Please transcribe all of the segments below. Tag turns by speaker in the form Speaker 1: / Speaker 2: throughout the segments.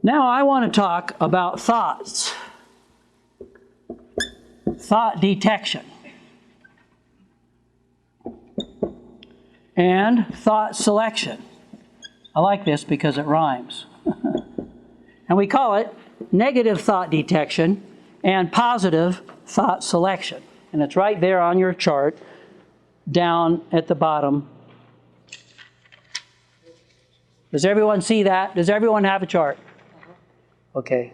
Speaker 1: Now I want to talk about thoughts. Thought detection. And thought selection. I like this because it rhymes. And we call it negative thought detection and positive thought selection. And it's right there on your chart, down at the bottom. Does everyone see that? Does everyone have a chart? Okay.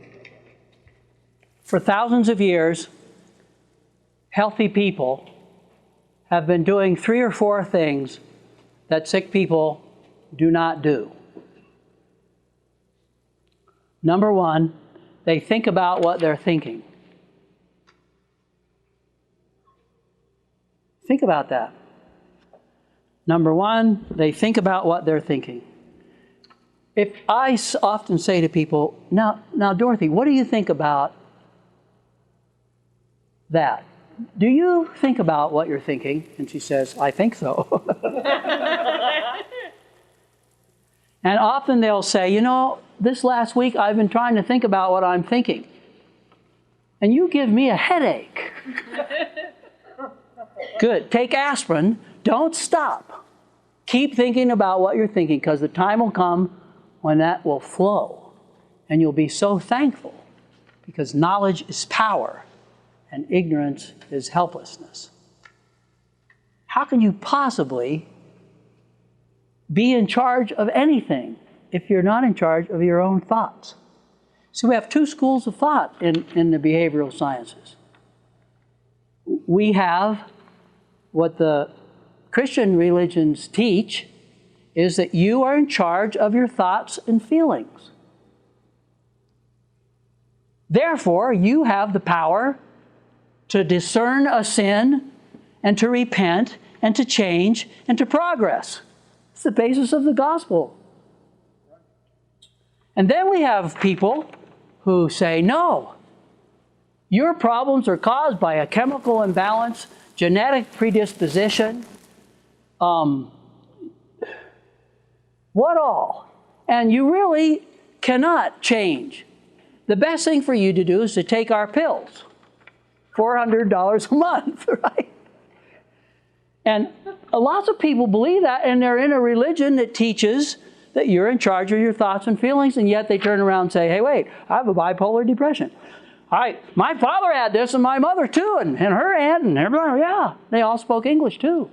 Speaker 1: For thousands of years, healthy people have been doing 3 or 4 things that sick people do not do. Number 1, they think about what they're thinking. Think about that. Number 1, they think about what they're thinking. If I often say to people, now Dorothy, what do you think about that? Do you think about what you're thinking? And she says, I think so. And often they'll say, you know, this last week I've been trying to think about what I'm thinking. And you give me a headache. Good. Take aspirin. Don't stop. Keep thinking about what you're thinking, because the time will come when that will flow. And you'll be so thankful, because knowledge is power and ignorance is helplessness. How can you possibly be in charge of anything if you're not in charge of your own thoughts? So we have 2 schools of thought in the behavioral sciences. We have what the Christian religions teach is that you are in charge of your thoughts and feelings. Therefore, you have the power to discern a sin and to repent and to change and to progress. It's the basis of the gospel. And then we have people who say, no, your problems are caused by a chemical imbalance, genetic predisposition, what all? And you really cannot change. The best thing for you to do is to take our pills. $400 a month, right? And lots of people believe that, and they're in a religion that teaches that you're in charge of your thoughts and feelings, and yet they turn around and say, hey, wait, I have a bipolar depression. My father had this, and my mother too, and her aunt, and everybody, yeah, they all spoke English too.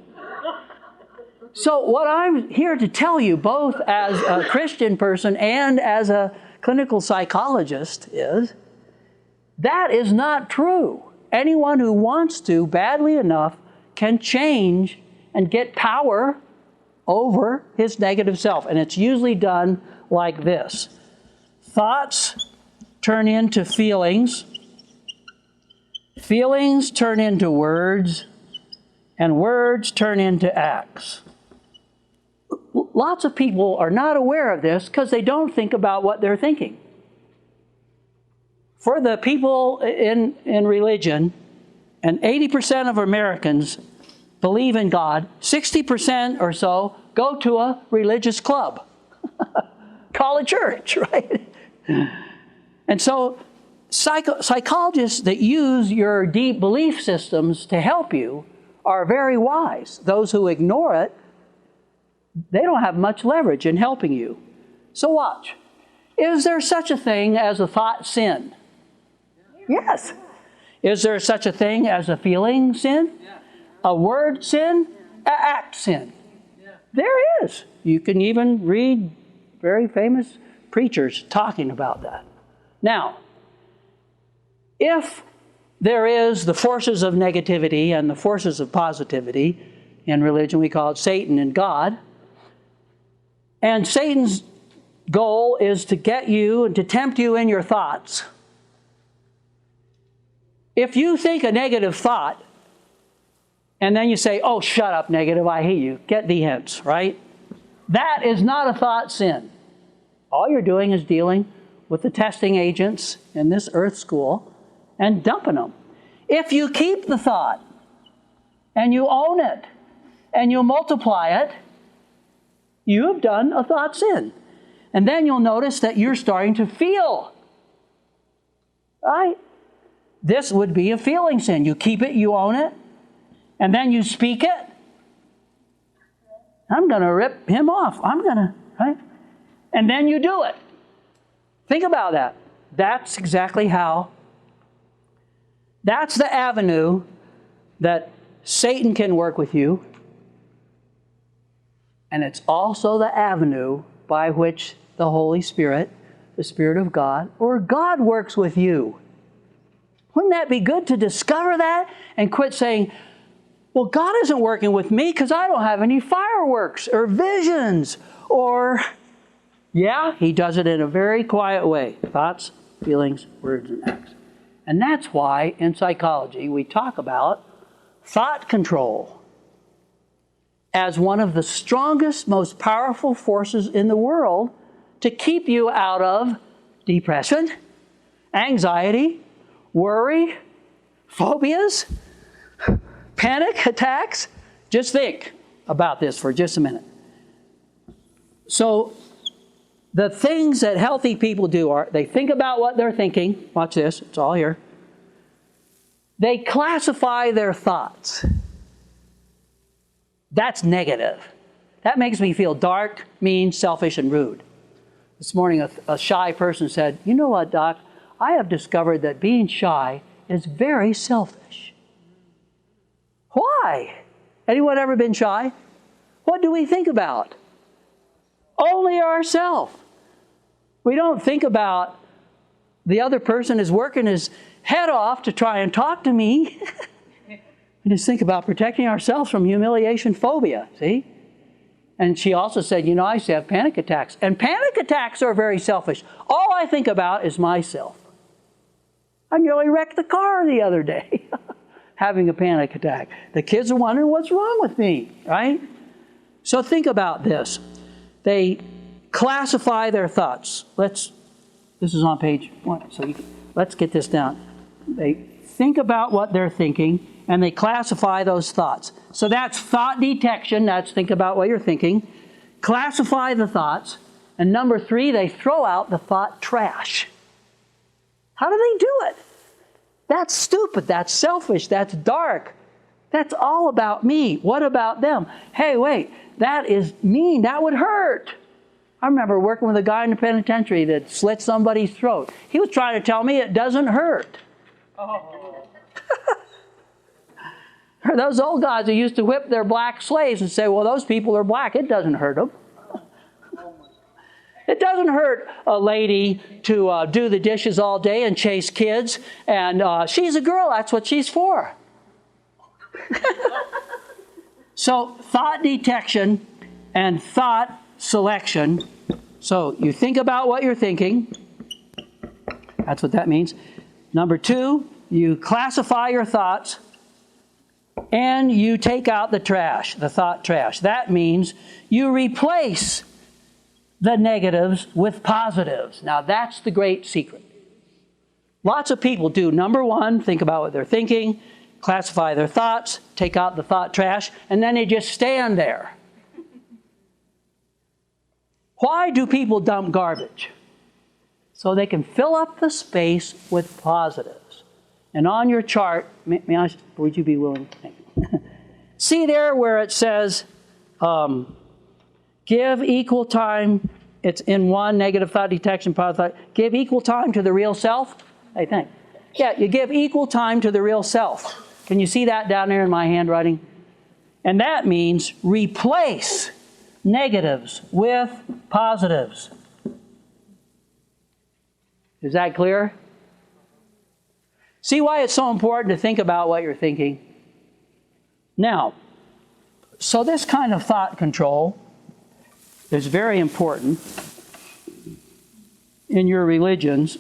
Speaker 1: So what I'm here to tell you, both as a Christian person and as a clinical psychologist, is that is not true. Anyone who wants to badly enough can change and get power over his negative self. And it's usually done like this. Thoughts turn into feelings. Feelings turn into words. And words turn into acts. Lots of people are not aware of this because they don't think about what they're thinking. For the people in religion, and 80% of Americans believe in God, 60% or so go to a religious club. Call it church, right? And so psychologists that use your deep belief systems to help you are very wise. Those who ignore it, they don't have much leverage in helping you. So watch. Is there such a thing as a thought sin? Yes. Is there such a thing as a feeling sin? A word sin? An act sin? There is. You can even read very famous preachers talking about that. Now, if there is the forces of negativity and the forces of positivity, in religion we call it Satan and God, and Satan's goal is to get you and to tempt you in your thoughts. If you think a negative thought, and then you say, oh, shut up, negative, I hate you, get thee hence, right? That is not a thought sin. All you're doing is dealing with the testing agents in this earth school and dumping them. If you keep the thought, and you own it, and you multiply it, you have done a thought sin. And then you'll notice that you're starting to feel. Right? This would be a feeling sin. You keep it, you own it, and then you speak it. I'm going to rip him off. Right? And then you do it. Think about that. That's exactly how. That's the avenue that Satan can work with you. And it's also the avenue by which the Holy Spirit, the Spirit of God, or God works with you. Wouldn't that be good to discover that and quit saying, well, God isn't working with me because I don't have any fireworks or visions or... Yeah, He does it in a very quiet way. Thoughts, feelings, words, and acts. And that's why in psychology we talk about thought control as one of the strongest, most powerful forces in the world to keep you out of depression, anxiety, worry, phobias, panic attacks. Just think about this for just a minute. So, the things that healthy people do are, they think about what they're thinking. Watch this, it's all here. They classify their thoughts. That's negative. That makes me feel dark, mean, selfish, and rude. This morning, a shy person said, you know what, Doc? I have discovered that being shy is very selfish. Why? Anyone ever been shy? What do we think about? Only ourselves. We don't think about the other person is working his head off to try and talk to me. We just think about protecting ourselves from humiliation phobia, see? And she also said, you know, I used to have panic attacks. And panic attacks are very selfish. All I think about is myself. I nearly wrecked the car the other day having a panic attack. The kids are wondering what's wrong with me, right? So think about this. They classify their thoughts. This is on page 1, so let's get this down. They think about what they're thinking, and they classify those thoughts. So that's thought detection. That's think about what you're thinking. Classify the thoughts. And number 3, they throw out the thought trash. How do they do it? That's stupid. That's selfish. That's dark. That's all about me. What about them? Hey, wait, that is mean. That would hurt. I remember working with a guy in the penitentiary that slit somebody's throat. He was trying to tell me it doesn't hurt. Oh. Those old guys who used to whip their black slaves and say, well, those people are black. It doesn't hurt them. It doesn't hurt a lady to do the dishes all day and chase kids. And she's a girl. That's what she's for. So thought detection and thought selection. So you think about what you're thinking. That's what that means. Number 2, you classify your thoughts and you take out the trash, the thought trash. That means you replace the negatives with positives. Now that's the great secret. Lots of people do. Number 1, think about what they're thinking, classify their thoughts, take out the thought trash, and then they just stand there. Why do people dump garbage? So they can fill up the space with positives. And on your chart, would you be willing? See there where it says, give equal time, it's in 1, negative thought detection, positive thought, give equal time to the real self? I think. Yeah, you give equal time to the real self. Can you see that down there in my handwriting? And that means replace negatives with positives. Is that clear? See why it's so important to think about what you're thinking? Now, so this kind of thought control is very important in your religions.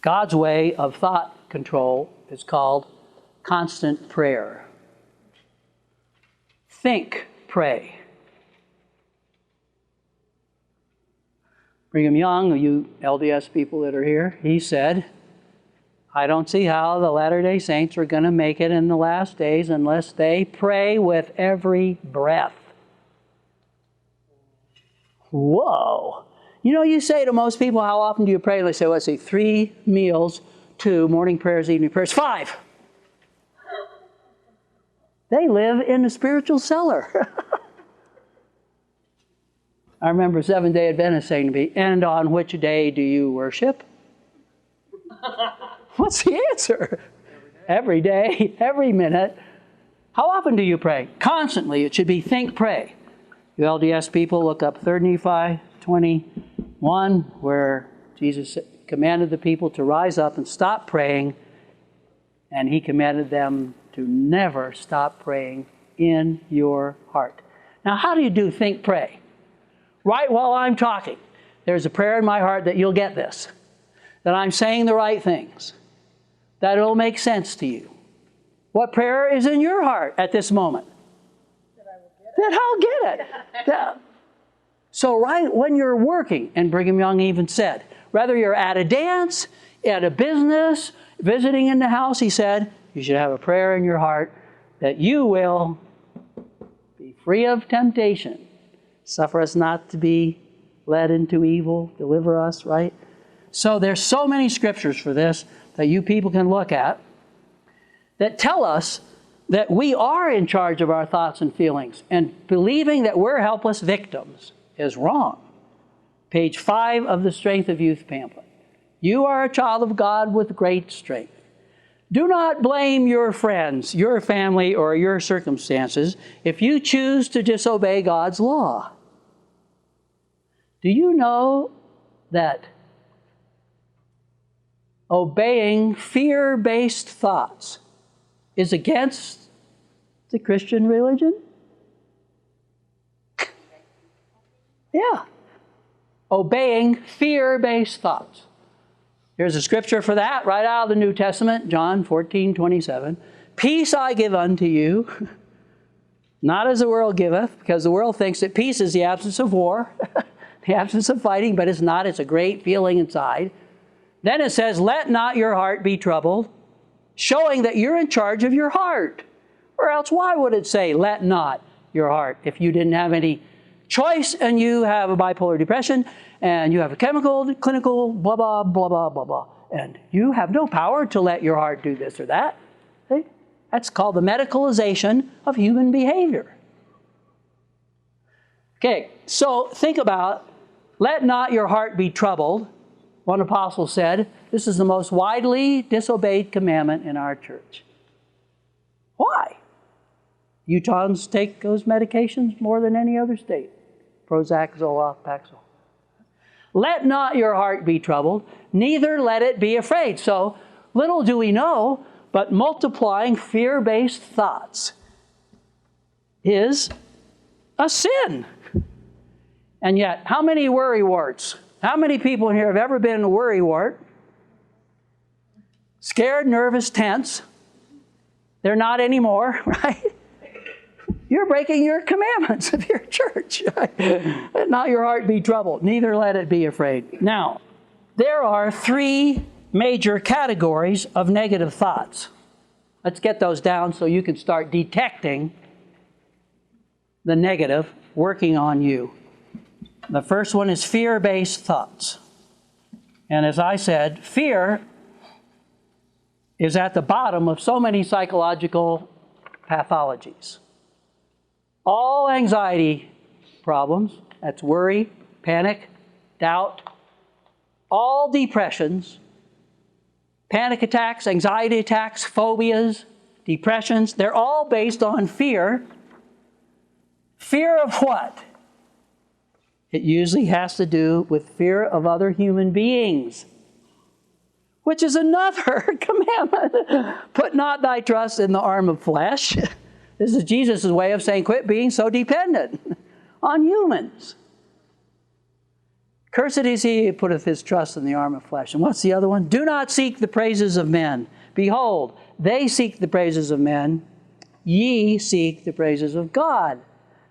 Speaker 1: God's way of thought control is called constant prayer. Think, pray. Brigham Young, you LDS people that are here, he said, I don't see how the Latter-day Saints are going to make it in the last days unless they pray with every breath. Whoa. You know, you say to most people, how often do you pray? And they say, let's see, 3 meals, 2 morning prayers, evening prayers, 5. They live in the spiritual cellar. I remember Seventh-day Adventists saying to me, and on which day do you worship? What's the answer? Every day, every minute. How often do you pray? Constantly. It should be think, pray. You LDS people, look up 3 Nephi 21, where Jesus commanded the people to rise up and stop praying, and he commanded them to never stop praying in your heart. Now, how do you do think, pray? Right while I'm talking, there's a prayer in my heart that you'll get this, that I'm saying the right things, that it'll make sense to you. What prayer is in your heart at this moment? That I'll get it. So right when you're working, and Brigham Young even said, whether you're at a dance, at a business, visiting in the house, he said, you should have a prayer in your heart that you will be free of temptation. Suffer us not to be led into evil. Deliver us, right? So there's so many scriptures for this that you people can look at that tell us that we are in charge of our thoughts and feelings. And believing that we're helpless victims is wrong. Page 5 of the Strength of Youth pamphlet. You are a child of God with great strength. Do not blame your friends, your family, or your circumstances if you choose to disobey God's law. Do you know that obeying fear-based thoughts is against the Christian religion? Yeah. Obeying fear-based thoughts. Here's a scripture for that, right out of the New Testament, John 14:27. Peace I give unto you, not as the world giveth, because the world thinks that peace is the absence of war, the absence of fighting, but it's not. It's a great feeling inside. Then it says, let not your heart be troubled, showing that you're in charge of your heart. Or else why would it say, let not your heart, if you didn't have any choice and you have a bipolar depression and you have a chemical, clinical, blah, blah, blah, blah, blah, blah. And you have no power to let your heart do this or that. See? That's called the medicalization of human behavior. Okay, so think about, let not your heart be troubled. One apostle said, this is the most widely disobeyed commandment in our church. Why? Utahns take those medications more than any other state. Prozac, Zoloft, Paxil. Let not your heart be troubled, neither let it be afraid. So little do we know, but multiplying fear-based thoughts is a sin. And yet, how many worry warts? How many people in here have ever been in a worry wart? Scared, nervous, tense. They're not anymore, right? You're breaking your commandments of your church. Let not your heart be troubled, neither let it be afraid. Now, there are 3 major categories of negative thoughts. Let's get those down so you can start detecting the negative working on you. The first one is fear-based thoughts. And as I said, fear is at the bottom of so many psychological pathologies. All anxiety problems, that's worry, panic, doubt, all depressions, panic attacks, anxiety attacks, phobias, depressions, they're all based on fear. Fear of what? It usually has to do with fear of other human beings, which is another commandment. Put not thy trust in the arm of flesh. This is Jesus' way of saying, quit being so dependent on humans. Cursed is he who putteth his trust in the arm of flesh. And what's the other one? Do not seek the praises of men. Behold, they seek the praises of men. Ye seek the praises of God.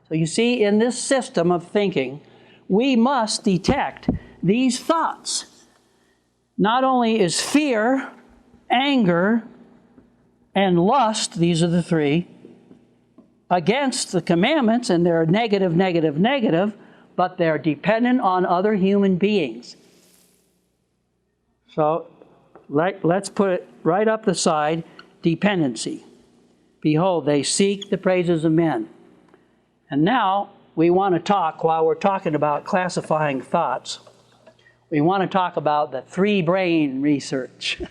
Speaker 1: So you see, in this system of thinking, we must detect these thoughts. Not only is fear, anger, and lust, these are the 3, against the commandments, and they're negative, negative, negative, but they're dependent on other human beings. So let's put it right up the side, dependency. Behold, they seek the praises of men. And now we want to talk, while we're talking about classifying thoughts, we want to talk about the three-brain research,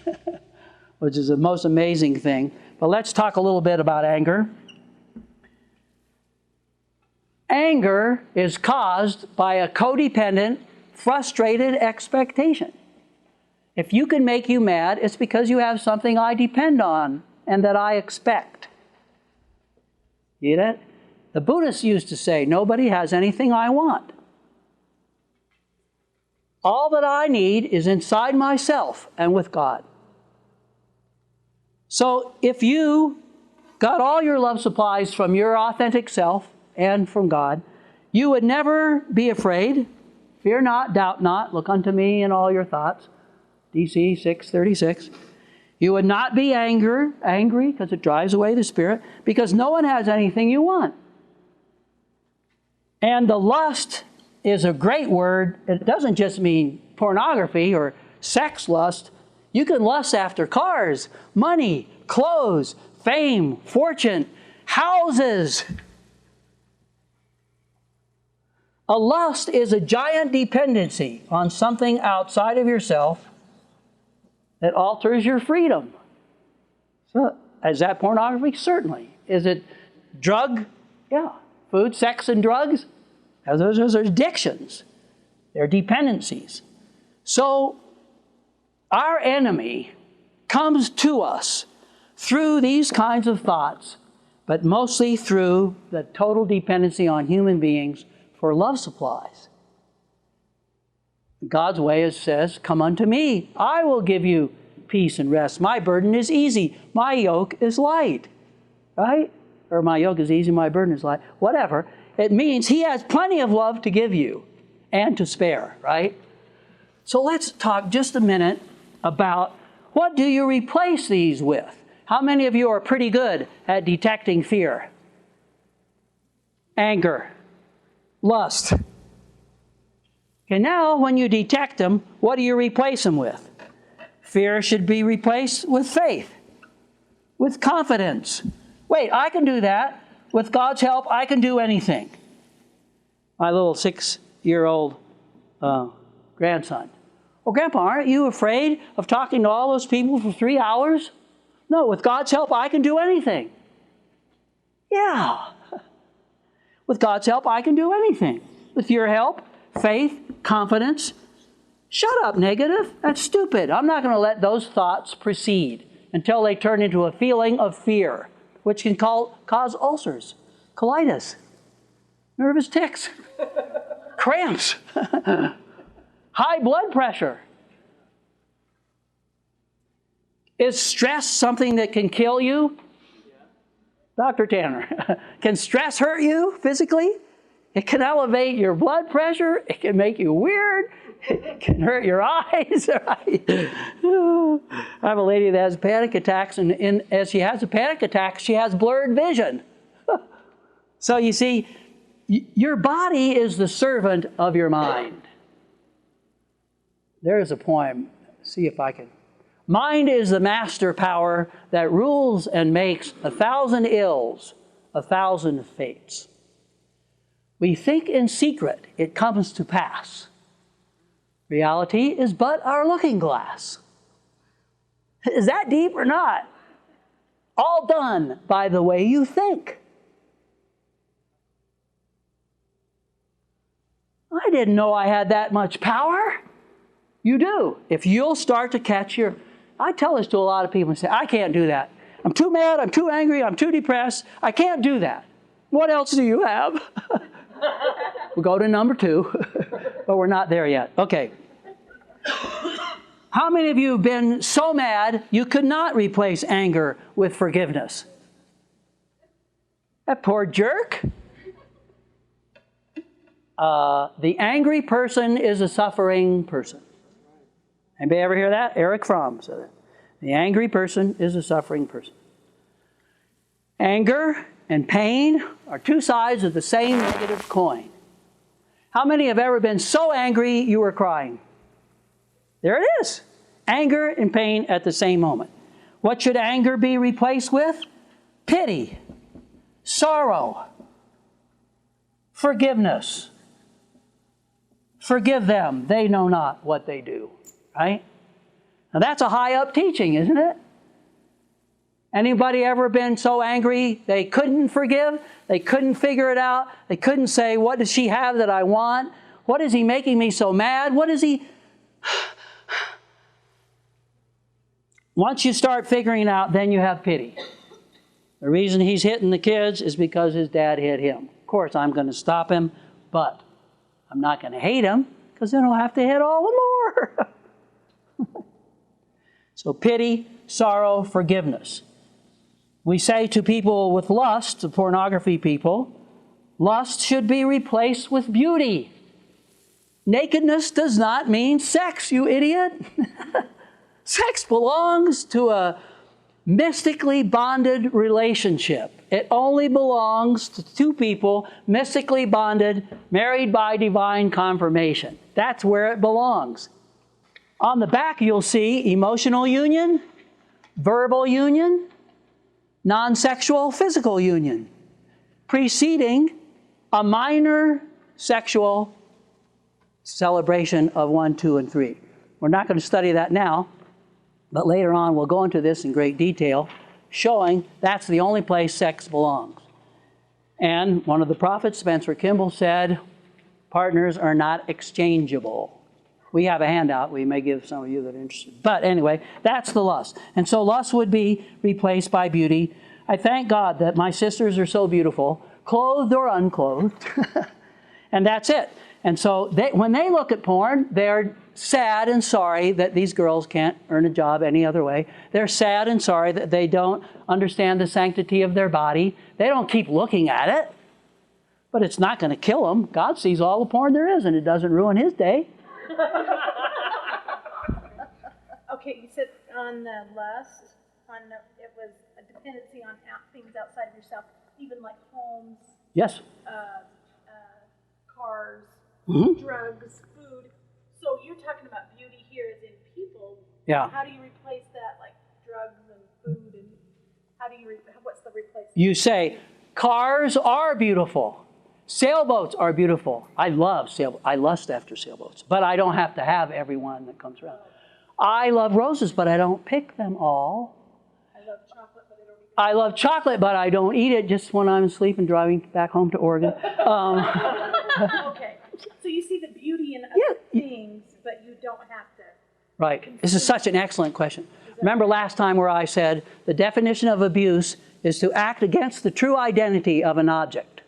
Speaker 1: which is the most amazing thing. But let's talk a little bit about anger. Anger is caused by a codependent, frustrated expectation. If you can make you mad, it's because you have something I depend on and that I expect. Get it? The Buddhists used to say, nobody has anything I want. All that I need is inside myself and with God. So if you got all your love supplies from your authentic self and from God, you would never be afraid. Fear not, doubt not, look unto me in all your thoughts. DC 6:36. You would not be angry because it drives away the spirit, because no one has anything you want. And the lust is a great word. It doesn't just mean pornography or sex lust. You can lust after cars, money, clothes, fame, fortune, houses. A lust is a giant dependency on something outside of yourself that alters your freedom. So, is that pornography? Certainly. Is it drug? Yeah. Food, sex, and drugs? Those are addictions. They're dependencies. So, our enemy comes to us through these kinds of thoughts, but mostly through the total dependency on human beings for love supplies. God's way says, come unto me, I will give you peace and rest. My burden is easy, my yoke is light. Right? Or my yoke is easy, my burden is light. Whatever. It means He has plenty of love to give you and to spare, right? So let's talk just a minute about what do you replace these with? How many of you are pretty good at detecting fear? Anger. Lust. Okay, now when you detect them, what do you replace them with? Fear should be replaced with faith, with confidence. Wait, I can do that. With God's help, I can do anything. My little 6-year-old grandson. Oh, Grandpa, aren't you afraid of talking to all those people for 3 hours? No, with God's help, I can do anything. Yeah. With God's help, I can do anything. With your help, faith, confidence. Shut up, negative. That's stupid. I'm not going to let those thoughts proceed until they turn into a feeling of fear, which can cause ulcers, colitis, nervous tics, cramps, high blood pressure. Is stress something that can kill you? Dr. Tanner, can stress hurt you physically? It can elevate your blood pressure. It can make you weird. It can hurt your eyes. Right? I have a lady that has panic attacks, and as she has a panic attack, she has blurred vision. So you see, your body is the servant of your mind. There's a poem. See if I can. Mind is the master power that rules and makes 1,000 ills, 1,000 fates. We think in secret, it comes to pass. Reality is but our looking glass. Is that deep or not? All done by the way you think. I didn't know I had that much power. You do. If you'll start to catch your... I tell this to a lot of people and say, I can't do that. I'm too mad, I'm too angry, I'm too depressed. I can't do that. What else do you have? We'll go to number 2, but we're not there yet. Okay. How many of you have been so mad you could not replace anger with forgiveness? That poor jerk. The angry person is a suffering person. Anybody ever hear that? Eric Fromm said it. The angry person is a suffering person. Anger and pain are two sides of the same negative coin. How many have ever been so angry you were crying? There it is. Anger and pain at the same moment. What should anger be replaced with? Pity, sorrow, forgiveness. Forgive them. They know not what they do. Right? Now that's a high up teaching, isn't it? Anybody ever been so angry they couldn't forgive? They couldn't figure it out. They couldn't say, what does she have that I want? What is he making me so mad? What is he... Once you start figuring it out, then you have pity. The reason he's hitting the kids is because his dad hit him. Of course, I'm going to stop him, but I'm not going to hate him because then I'll have to hit all the more. So pity, sorrow, forgiveness. We say to people with lust, the pornography people, lust should be replaced with beauty. Nakedness does not mean sex, you idiot. Sex belongs to a mystically bonded relationship. It only belongs to two people, mystically bonded, married by divine confirmation. That's where it belongs. On the back, you'll see emotional union, verbal union, non-sexual physical union, preceding a minor sexual celebration of 1, 2, and 3. We're not going to study that now, but later on we'll go into this in great detail, showing that's the only place sex belongs. And one of the prophets, Spencer Kimball, said, partners are not exchangeable. We have a handout we may give some of you that are interested. But anyway, that's the lust. And so lust would be replaced by beauty. I thank God that my sisters are so beautiful, clothed or unclothed. And that's it. And so when they look at porn, they're sad and sorry that these girls can't earn a job any other way. They're sad and sorry that they don't understand the sanctity of their body. They don't keep looking at it. But it's not going to kill them. God sees all the porn there is, and it doesn't ruin his day.
Speaker 2: Okay, you said on the lust, it was a dependency on things outside of yourself, even like homes.
Speaker 1: Yes.
Speaker 2: Cars,
Speaker 1: Mm-hmm.
Speaker 2: drugs, food. So you're talking about beauty here as in people.
Speaker 1: Yeah.
Speaker 2: How do you replace that, like drugs and food, and what's the replacement?
Speaker 1: You say, cars are beautiful. Sailboats are beautiful. I love sailboats. I lust after sailboats. But I don't have to have every one that comes around. I love roses, but I don't pick them all.
Speaker 2: I love chocolate, but I don't eat it.
Speaker 1: I love chocolate, but I don't eat it just when I'm asleep and driving back home to Oregon.
Speaker 2: Okay. So you see the beauty in other things, but you don't have to.
Speaker 1: Right. This is such an excellent question. Remember last time where I said the definition of abuse is to act against the true identity of an object.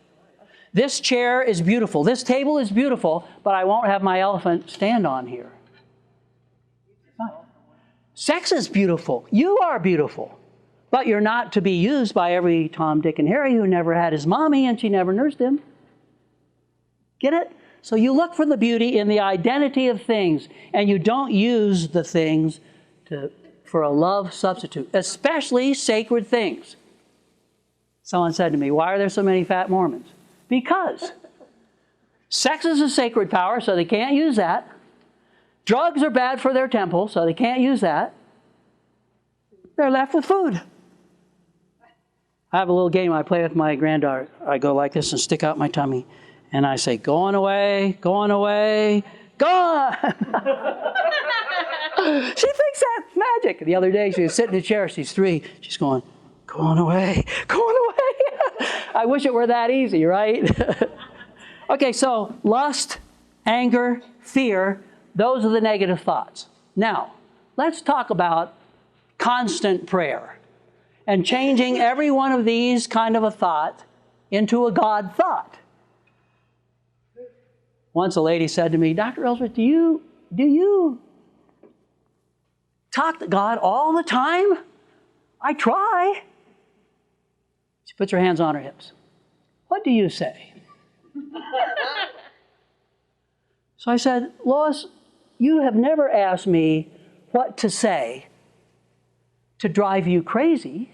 Speaker 1: This chair is beautiful. This table is beautiful, but I won't have my elephant stand on here. Sex is beautiful. You are beautiful. But you're not to be used by every Tom, Dick, and Harry who never had his mommy and she never nursed him. Get it? So you look for the beauty in the identity of things, and you don't use the things for a love substitute, especially sacred things. Someone said to me, why are there so many fat Mormons? Because sex is a sacred power, so they can't use that. Drugs are bad for their temple, so they can't use that. They're left with food. I have a little game I play with my granddaughter. I go like this and stick out my tummy. And I say, going away, going away, gone. She thinks that's magic. The other day, she was sitting in a chair. She's 3. She's going away, going away. I wish it were that easy, right? Okay, so lust, anger, fear, those are the negative thoughts. Now, let's talk about constant prayer and changing every one of these kind of a thought into a God thought. Once a lady said to me, Dr. Ellsworth, do you talk to God all the time? I try. She puts her hands on her hips. What do you say? So I said, Lois, you have never asked me what to say to drive you crazy.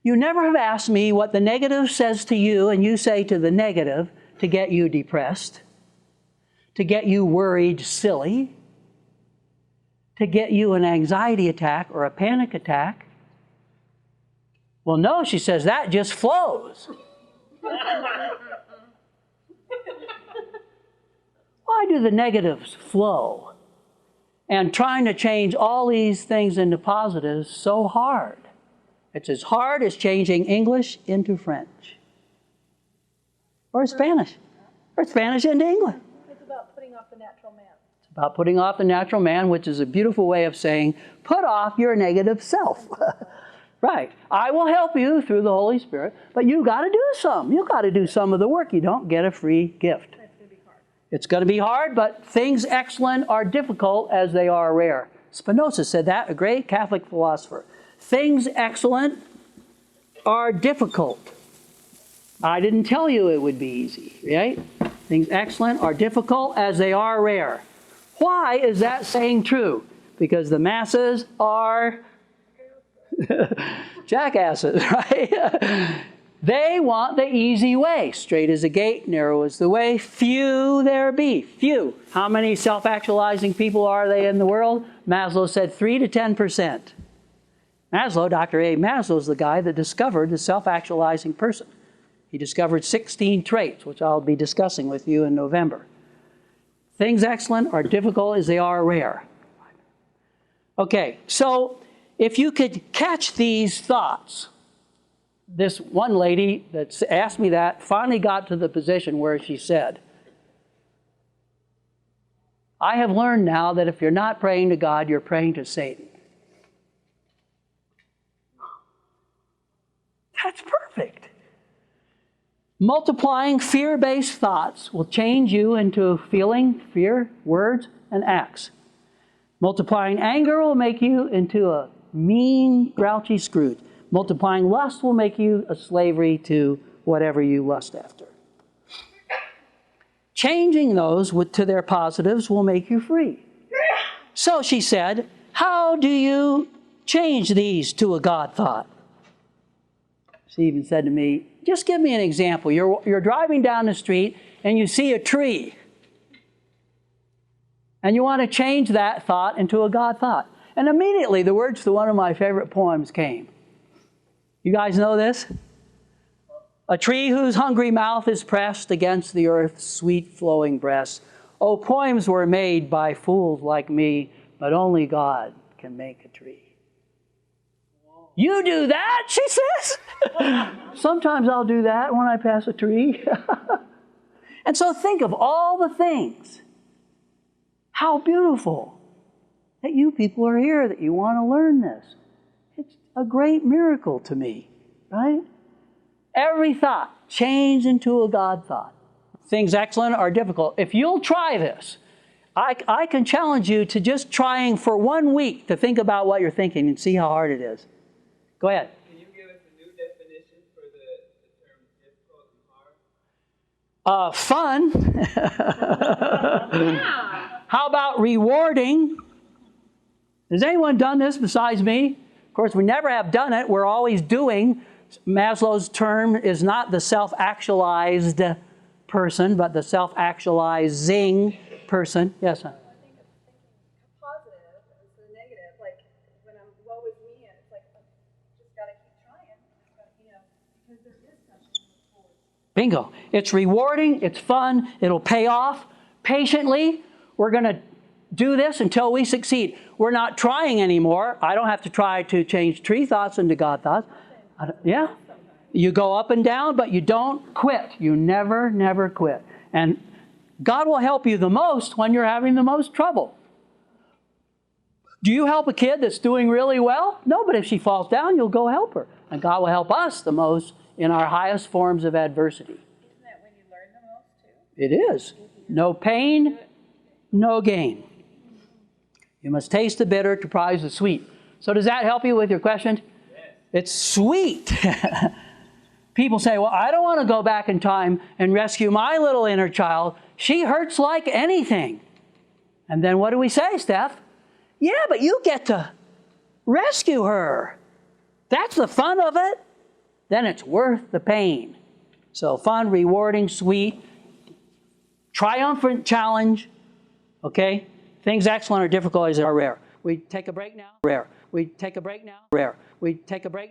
Speaker 1: You never have asked me what the negative says to you and you say to the negative to get you depressed. to get you worried silly, to get you an anxiety attack or a panic attack. Well, no, she says, that just flows. Why do the negatives flow? And trying to change all these things into positives so hard. It's as hard as changing English into French. Or Spanish. Or Spanish into English.
Speaker 2: It's about putting off the natural man.
Speaker 1: It's about putting off the natural man, which is a beautiful way of saying, put off your negative self. Right. I will help you through the Holy Spirit, but you got to do some. You got to do some of the work. You don't get a free gift.
Speaker 2: It's going to be hard.
Speaker 1: It's going to be hard, but things excellent are difficult as they are rare. Spinoza said that, a great Catholic philosopher. Things excellent are difficult. I didn't tell you it would be easy, right? Things excellent are difficult as they are rare. Why is that saying true? Because the masses are jackasses, right? They want the easy way. Straight is the gate, narrow is the way. Few there be. Few. How many self-actualizing people are they in the world? Maslow said 3 to 10%. Maslow, Dr. A. Maslow, is the guy that discovered the self-actualizing person. He discovered 16 traits, which I'll be discussing with you in November. Things excellent are difficult as they are rare. Okay, so if you could catch these thoughts, this one lady that asked me that finally got to the position where she said, I have learned now that if you're not praying to God, you're praying to Satan. That's perfect. Multiplying fear-based thoughts will change you into feeling, fear, words, and acts. Multiplying anger will make you into a mean, grouchy Scrooge. Multiplying lust will make you a slavery to whatever you lust after. Changing those to their positives will make you free. So she said, how do you change these to a God thought? She even said to me, just give me an example. You're driving down the street and you see a tree. And you want to change that thought into a God thought. And immediately the words to one of my favorite poems came. You guys know this? A tree whose hungry mouth is pressed against the earth's sweet flowing breast. Oh, poems were made by fools like me, but only God can make a tree. You do that, she says. Sometimes I'll do that when I pass a tree. And so think of all the things. How beautiful that you people are here, that you want to learn this. It's a great miracle to me, right? Every thought changed into a God thought. Things excellent are difficult. If you'll try this, I can challenge you to just trying for 1 week to think about what you're thinking and see how hard it is. Go ahead.
Speaker 3: Can you give us a new definition for the term difficult and hard?
Speaker 1: Fun. How about rewarding? Has anyone done this besides me? Of course, we never have done it. We're always doing. Maslow's term is not the self-actualized person, but the self-actualizing person. Yes, sir.
Speaker 4: I think it's thinking positive and the negative. Like when I'm woe is me, and it's like just gotta keep trying. Because there is something to look forward to.
Speaker 1: Bingo. It's rewarding. It's fun. It'll pay off. Patiently, we're going to do this until we succeed. We're not trying anymore. I don't have to try to change tree thoughts into God thoughts. Yeah. You go up and down, but you don't quit. You never, never quit. And God will help you the most when you're having the most trouble. Do you help a kid that's doing really well? No, but if she falls down, you'll go help her. And God will help us the most in our highest forms of adversity.
Speaker 2: Isn't that when you learn the most too?
Speaker 1: It is. No pain, no gain. You must taste the bitter to prize the sweet. So does that help you with your question?
Speaker 3: Yes.
Speaker 1: It's sweet. People say, well, I don't want to go back in time and rescue my little inner child. She hurts like anything. And then what do we say, Steph? Yeah, but you get to rescue her. That's the fun of it. Then it's worth the pain. So fun, rewarding, sweet. triumphant challenge, okay? Things excellent or difficult are rare. We take a break now. Rare. We take a break now. Rare. We take a break.